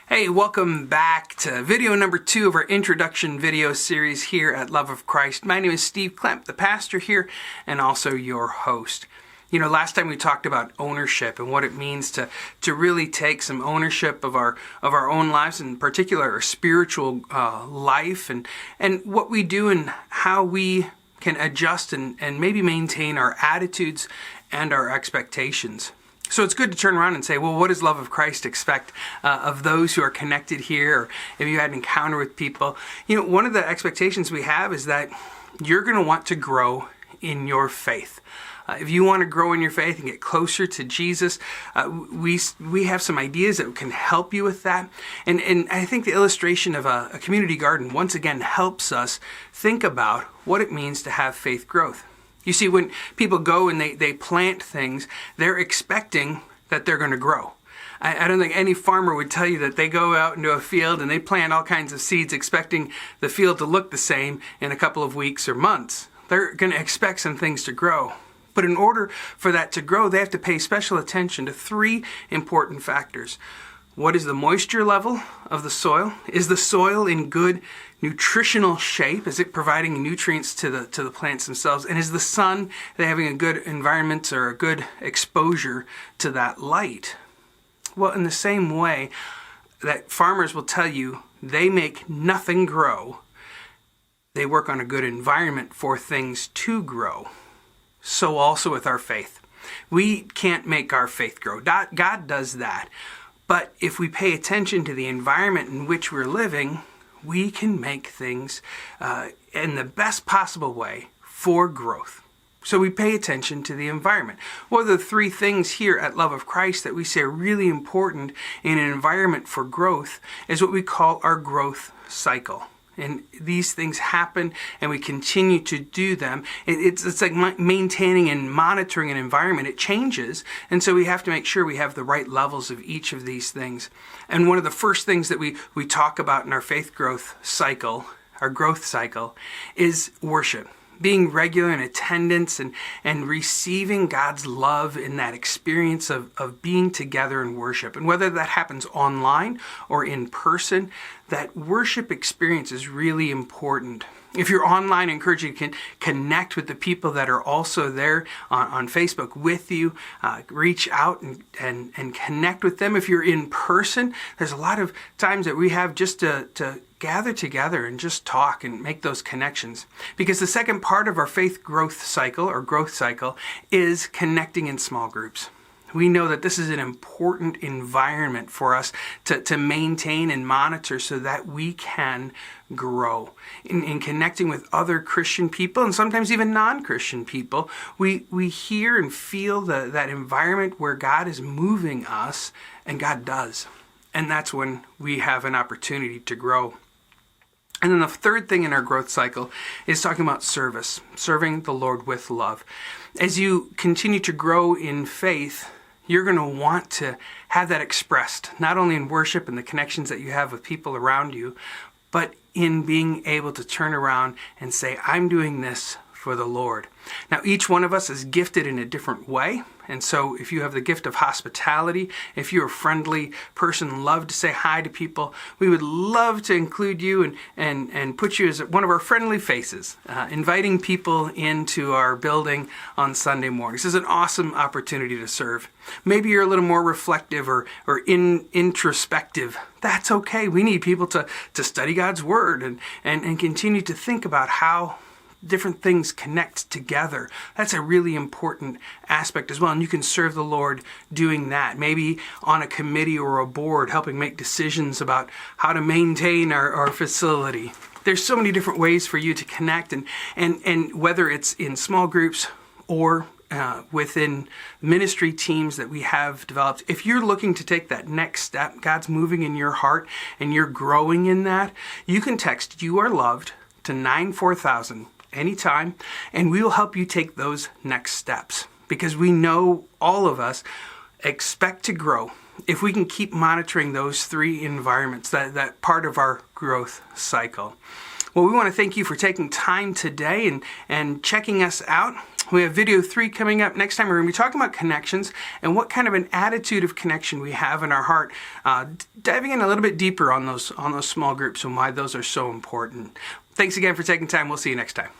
Hey, welcome back to video number 2 of our introduction video series here at Love of Christ. My name is Steve Klemp, the pastor here, and also your host. You know, last time we talked about ownership and what it means to really take some ownership of our own lives, in particular our spiritual life, and what we do and how we can adjust and maybe maintain our attitudes and our expectations. So it's good to turn around and say, well, what does Love of Christ expect of those who are connected here, or if you had an encounter with people? You know, one of the expectations we have is that you're going to want to grow in your faith. If you want to grow in your faith and get closer to Jesus, we have some ideas that can help you with that. And I think the illustration of a community garden once again helps us think about what it means to have faith growth. You see, when people go and they plant things, they're expecting that they're going to grow. I don't think any farmer would tell you that they go out into a field and they plant all kinds of seeds expecting the field to look the same in a couple of weeks or months. They're going to expect some things to grow. But in order for that to grow, they have to pay special attention to 3 important factors. What is the moisture level of the soil? Is the soil in good nutritional shape? Is it providing nutrients to the plants themselves? And is the sun, they having a good environment or a good exposure to that light? Well, in the same way that farmers will tell you they make nothing grow, they work on a good environment for things to grow. So also with our faith. We can't make our faith grow. God does that. But if we pay attention to the environment in which we're living, we can make things in the best possible way for growth. So we pay attention to the environment. One of the 3 things here at Love of Christ that we say are really important in an environment for growth is what we call our growth cycle. And these things happen and we continue to do them. It's like maintaining and monitoring an environment. It changes. And so we have to make sure we have the right levels of each of these things. And one of the first things that we talk about in our faith growth cycle, our growth cycle, is worship. Being regular in attendance and receiving God's love in that experience of being together in worship. And whether that happens online or in person, that worship experience is really important. If you're online, I encourage you to connect with the people that are also there on Facebook with you. Reach out and connect with them. If you're in person, there's a lot of times that we have just to gather together and just talk and make those connections. Because the second part of our faith growth cycle or growth cycle is connecting in small groups. We know that this is an important environment for us to maintain and monitor so that we can grow. In connecting with other Christian people and sometimes even non-Christian people, we hear and feel that environment where God is moving us, and God does. And that's when we have an opportunity to grow. And then the third thing in our growth cycle is talking about service, serving the Lord with love. As you continue to grow in faith, you're going to want to have that expressed, not only in worship and the connections that you have with people around you, but in being able to turn around and say, I'm doing this for the Lord. Now, each one of us is gifted in a different way. And so if you have the gift of hospitality, if you're a friendly person, love to say hi to people, we would love to include you and put you as one of our friendly faces, inviting people into our building on Sunday mornings. This is an awesome opportunity to serve. Maybe you're a little more reflective or introspective. That's okay. We need people to study God's Word and continue to think about how different things connect together. That's a really important aspect as well. And you can serve the Lord doing that. Maybe on a committee or a board, helping make decisions about how to maintain our facility. There's so many different ways for you to connect, and whether it's in small groups or within ministry teams that we have developed. If you're looking to take that next step, God's moving in your heart and you're growing in that, you can text "You Are Loved" to 94000 anytime, and we will help you take those next steps, because we know all of us expect to grow if we can keep monitoring those 3 environments, that part of our growth cycle. Well, we want to thank you for taking time today and checking us out. We have video 3 coming up. Next time we're going to be talking about connections and what kind of an attitude of connection we have in our heart, diving in a little bit deeper on those small groups and why those are so important. Thanks again for taking time. We'll see you next time.